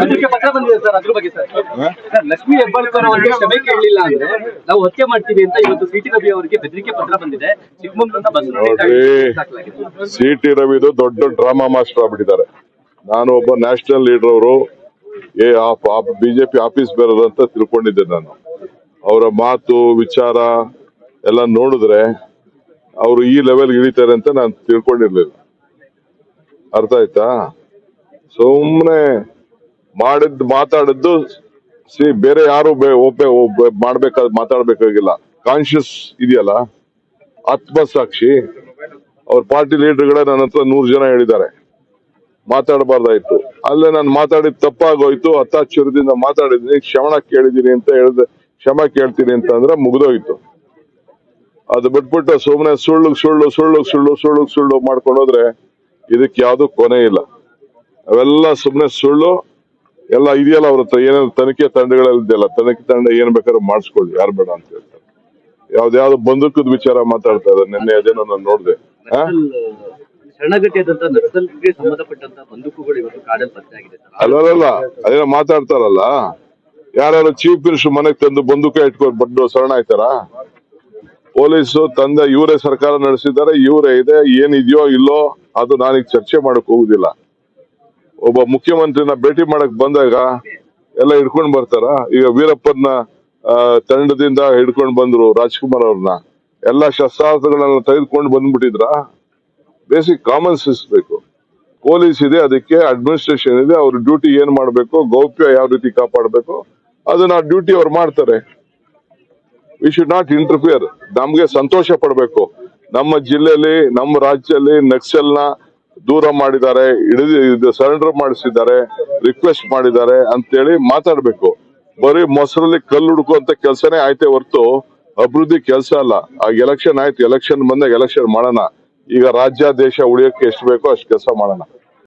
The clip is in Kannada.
ಅದಕ್ಕೆ ಪತ್ರ ಬಂದಿದೆ ಸರ್, ಅದ್ರ ಬಗ್ಗೆ ಸರ್ ಲಕ್ಷ್ಮೀ ಹೆಬ್ಬಾಳ್ಕರ್ ಅವರಿಗೆ ಕ್ಷಮೆ ಕೇಳಲಿಲ್ಲ ಅಂದ್ರೆ ನಾವು ಹತ್ಯೆ ಮಾಡ್ತೀವಿ ಅಂತ ಇವತ್ತು ಸಿಟಿ ರವಿ ಅವರಿಗೆ ಬೆದರಿಕೆ ಪತ್ರ ಬಂದಿದೆ. ಚಿಕ್ಕಮಗಳೂರಿನ ಬಸ್ ಸಿಟಿ ರವಿದು ದೊಡ್ಡ ಡ್ರಾಮಾ ಮಾಸ್ಟರ್ ಆಗ್ಬಿಟ್ಟಿದ್ದಾರೆ. ನಾನು ಒಬ್ಬ ನ್ಯಾಷನಲ್ ಲೀಡರ್, ಅವರು ಬಿಜೆಪಿ ಆಫೀಸ್ ಬೇರರ್ ಅಂತ ತಿಳ್ಕೊಂಡಿದ್ದೆ. ನಾನು ಅವರ ಮಾತು ವಿಚಾರ ಎಲ್ಲ ನೋಡಿದ್ರೆ ಅವರು ಈ ಲೆವೆಲ್ ಇಳಿತಾರೆ ಅಂತ ನಾನು ತಿಳ್ಕೊಂಡಿರ್ಲಿಲ್ಲ. ಅರ್ಥ ಆಯ್ತಾ? ಸುಮ್ನೆ ಮಾತಾಡಿದ್ದು ಬೇರೆ ಯಾರು ಮಾತಾಡ್ಬೇಕಾಗಿಲ್ಲ. ಕಾನ್ಶಿಯಸ್ ಇದೆಯಲ್ಲ, ಆತ್ಮಸಾಕ್ಷಿ. ಅವ್ರ ಪಾರ್ಟಿ ಲೀಡರ್ಗಳೇ ನನ್ನ ಹತ್ರ 100 ಜನ ಹೇಳಿದ್ದಾರೆ ಮಾತಾಡಬಾರ್ದಾಯ್ತು. ಅಲ್ಲೇ ನಾನು ಮಾತಾಡಿದ್ ತಪ್ಪಾಗೋಯ್ತು, ಹತ್ತಾಶ್ಚರ್ಯದಿಂದ ಮಾತಾಡಿದೀನಿ, ಕ್ಷಮೆ ಕೇಳಿದೀನಿ ಅಂತ ಹೇಳಿದ್ರೆ ಕ್ಷಮೆ ಕೇಳ್ತೀನಿ ಅಂತ ಅಂದ್ರೆ ಮುಗ್ದೋಯ್ತು. ಅದು ಬಿಟ್ಬಿಟ್ಟು ಸುಮ್ನೆ ಸುಳ್ಳು ಮಾಡ್ಕೊಂಡೋದ್ರೆ ಇದಕ್ಕೆ ಯಾವ್ದು ಕೊನೆ ಇಲ್ಲ. ಅವೆಲ್ಲ ಸುಮ್ನೆ ಸುಳ್ಳು ಎಲ್ಲ ಇದೆಯಲ್ಲ. ಅವ್ರ ಹತ್ರ ಏನೇನು ತನಿಖೆ ತಂಡಗಳಿದೆಯಲ್ಲ, ತನಿಖೆ ತಂಡ ಏನ್ ಬೇಕಾದ್ರೂ ಮಾಡಿಸ್ಕೊಳ್ಳಿ, ಯಾರು ಬೇಡ ಅಂತ ಹೇಳ್ತಾರೆ. ಯಾವ್ದಾವ್ದು ಬಂದೂಕದ ವಿಚಾರ ಮಾತಾಡ್ತಾ ಇದ್ದಾರೆ. ನಿನ್ನೆ ಅದೇನೋ ನಾನು ನೋಡಿದೆ. ಅಲ್ಲ ಅದೇನೋ ಮಾತಾಡ್ತಾರಲ್ಲ, ಯಾರು ಚೀಫ್ ಮಿನಿಸ್ಟರ್ ಮನೆಗೆ ತಂದು ಬಂದೂಕ ಇಟ್ಕೊಂಡು ಬಂದು ಶರಣ ಆಯ್ತಾರ? ಪೊಲೀಸು ತಂದ ಇವರೇ ಸರ್ಕಾರ ನಡೆಸಿದ್ದಾರೆ, ಇವರೇ ಇದೆ. ಏನಿದೆಯೋ ಇಲ್ಲೋ ಅದು ನಾನೀಗ ಚರ್ಚೆ ಮಾಡಕ್ ಹೋಗುದಿಲ್ಲ. ಒಬ್ಬ ಮುಖ್ಯಮಂತ್ರಿನ ಭೇಟಿ ಮಾಡಕ್ ಬಂದಾಗ ಎಲ್ಲ ಹಿಡ್ಕೊಂಡ್ ಬರ್ತಾರ. ಈಗ ವೀರಪ್ಪನ ತಂಡದಿಂದ ಹಿಡ್ಕೊಂಡ್ ಬಂದ್ರು ರಾಜ್ಕುಮಾರ್ ಅವ್ರನ್ನ. ಎಲ್ಲಾ ಶಸ್ತ್ರಾಸ್ತ್ರಗಳನ್ನ ತೆಗೆದುಕೊಂಡು ಬಂದ್ಬಿಟ್ಟಿದ್ರ? ಬೇಸಿಕ್ ಕಾಮನ್ ಸೆನ್ಸ್ ಬೇಕು. ಪೊಲೀಸ್ ಇದೆ, ಅದಕ್ಕೆ ಅಡ್ಮಿನಿಸ್ಟ್ರೇಷನ್ ಇದೆ. ಅವ್ರ ಡ್ಯೂಟಿ ಏನ್ ಮಾಡ್ಬೇಕು, ಗೌಪ್ಯ ಯಾವ ರೀತಿ ಕಾಪಾಡಬೇಕು ಅದನ್ನ ಡ್ಯೂಟಿ ಅವ್ರು ಮಾಡ್ತಾರೆ. We should not interfere. ನಮ್ಗೆ ಸಂತೋಷ ಪಡ್ಬೇಕು, ನಮ್ಮ ಜಿಲ್ಲೆಯಲ್ಲಿ ನಮ್ಮ ರಾಜ್ಯದಲ್ಲಿ ನಕ್ಸಲ್ನ ದೂರ ಮಾಡಿದ್ದಾರೆ, ಸರೆಂಡರ್ ಮಾಡಿಸಿದ್ದಾರೆ, ರಿಕ್ವೆಸ್ಟ್ ಮಾಡಿದ್ದಾರೆ ಅಂತೇಳಿ ಮಾತಾಡ್ಬೇಕು. ಬರೀ ಮೊಸರಲ್ಲಿ ಕಲ್ಲು ಹುಡುಕುವಂತ ಕೆಲಸನೇ ಆಯ್ತೆ ಹೊರತು ಅಭಿವೃದ್ಧಿ ಕೆಲಸ ಅಲ್ಲ. ಆಗ ಎಲೆಕ್ಷನ್ ಆಯ್ತು, ಎಲೆಕ್ಷನ್ ಬಂದಾಗ ಎಲೆಕ್ಷನ್ ಮಾಡೋಣ. ಈಗ ರಾಜ್ಯ ದೇಶ ಉಳಿಯೋಕೆ ಎಷ್ಟು ಬೇಕೋ ಅಷ್ಟು ಕೆಲಸ ಮಾಡೋಣ.